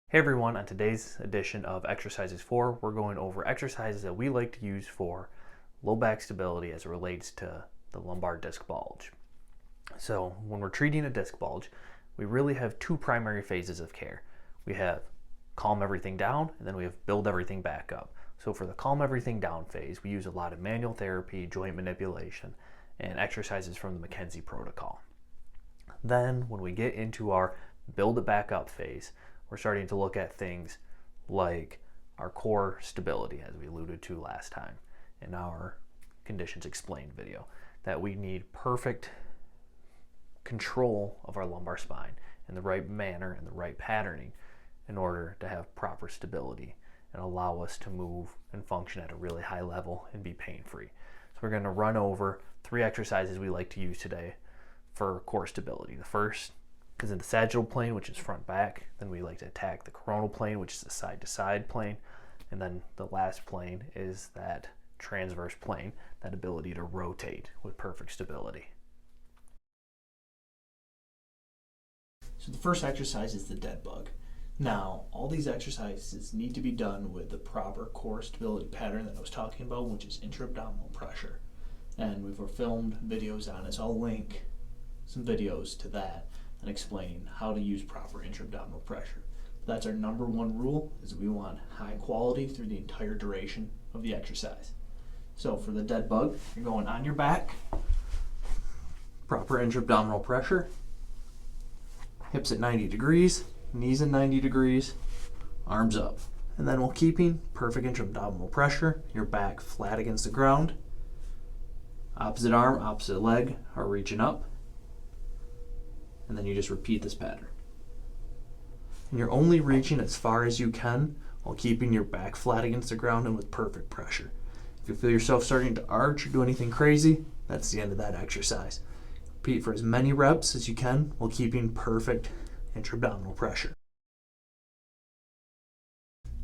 Hey everyone, on today's edition of Exercises 4, we're going over exercises that we like to use for low back stability as it relates to the lumbar disc bulge. So when we're treating a disc bulge, we really have two primary phases of care. We have calm everything down, and then we have build everything back up. So for the calm everything down phase, we use a lot of manual therapy, joint manipulation, and exercises from the McKenzie protocol. Then when we get into our build it back up phase, we're starting to look at things like our core stability, as we alluded to last time in our Conditions Explained video, that we need perfect control of our lumbar spine in the right manner and the right patterning in order to have proper stability and allow us to move and function at a really high level and be pain-free. So we're going to run over 3 exercises we like to use today for core stability. The first is in the sagittal plane, which is front back. Then we like to attack the coronal plane, which is the side to side plane. And then the last plane is that transverse plane, that ability to rotate with perfect stability. So the first exercise is the dead bug. Now, all these exercises need to be done with the proper core stability pattern that I was talking about, which is intra-abdominal pressure. And we've filmed videos on it, so I'll link some videos to that and explain how to use proper intra-abdominal pressure. That's our number one rule, is we want high quality through the entire duration of the exercise. So for the dead bug, you're going on your back, proper intra-abdominal pressure, hips at 90 degrees, knees at 90 degrees, arms up. And then while keeping perfect intra-abdominal pressure, your back flat against the ground, opposite arm, opposite leg are reaching up, and then you just repeat this pattern. And you're only reaching as far as you can while keeping your back flat against the ground and with perfect pressure. If you feel yourself starting to arch or do anything crazy, that's the end of that exercise. Repeat for as many reps as you can while keeping perfect intra-abdominal pressure.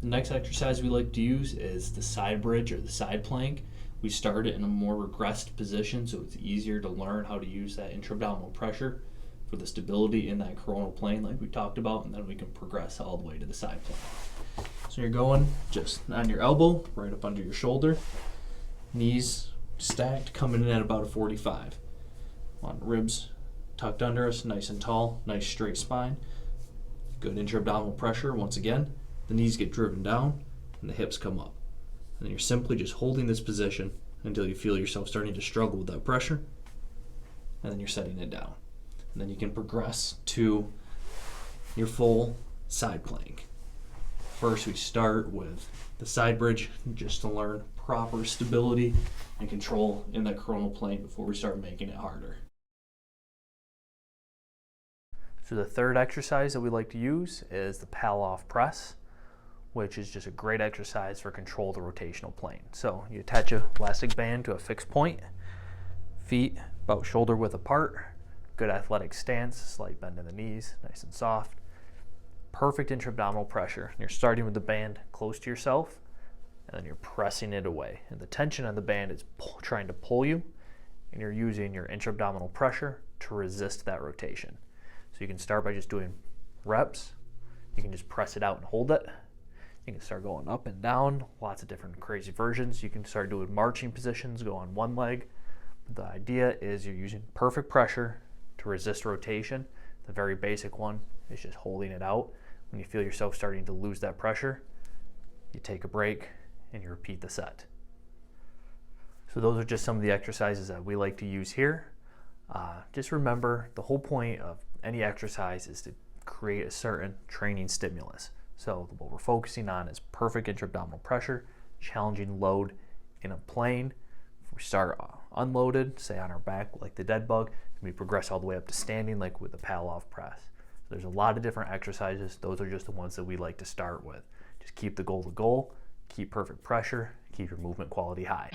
The next exercise we like to use is the side bridge or the side plank. We start it in a more regressed position, so it's easier to learn how to use that intra-abdominal pressure for the stability in that coronal plane like we talked about, and then we can progress all the way to the side plane. So you're going just on your elbow, right up under your shoulder, knees stacked, coming in at about a 45. On ribs tucked under us, nice and tall, nice straight spine. Good intra-abdominal pressure. Once again, the knees get driven down and the hips come up. And then you're simply just holding this position until you feel yourself starting to struggle with that pressure, and then you're setting it down. And then you can progress to your full side plank. First, we start with the side bridge just to learn proper stability and control in that coronal plane before we start making it harder. So the third exercise that we like to use is the pal-off press, which is just a great exercise for control of the rotational plane. So you attach an elastic band to a fixed point, feet about shoulder width apart, good athletic stance, slight bend in the knees, nice and soft. Perfect intra-abdominal pressure. You're starting with the band close to yourself, and then you're pressing it away. And the tension on the band is trying to pull you, and you're using your intra-abdominal pressure to resist that rotation. So you can start by just doing reps. You can just press it out and hold it. You can start going up and down, lots of different crazy versions. You can start doing marching positions, go on one leg. But the idea is you're using perfect pressure to resist rotation. The very basic one is just holding it out. When you feel yourself starting to lose that pressure, you take a break and you repeat the set. So those are just some of the exercises that we like to use here. Just remember, the whole point of any exercise is to create a certain training stimulus. So what we're focusing on is perfect intra-abdominal pressure, challenging load in a plane. If we start unloaded, say on our back like the dead bug, and we progress all the way up to standing like with the pal-off press. So there's a lot of different exercises. Those are just the ones that we like to start with. Just keep the goal, keep perfect pressure, keep your movement quality high.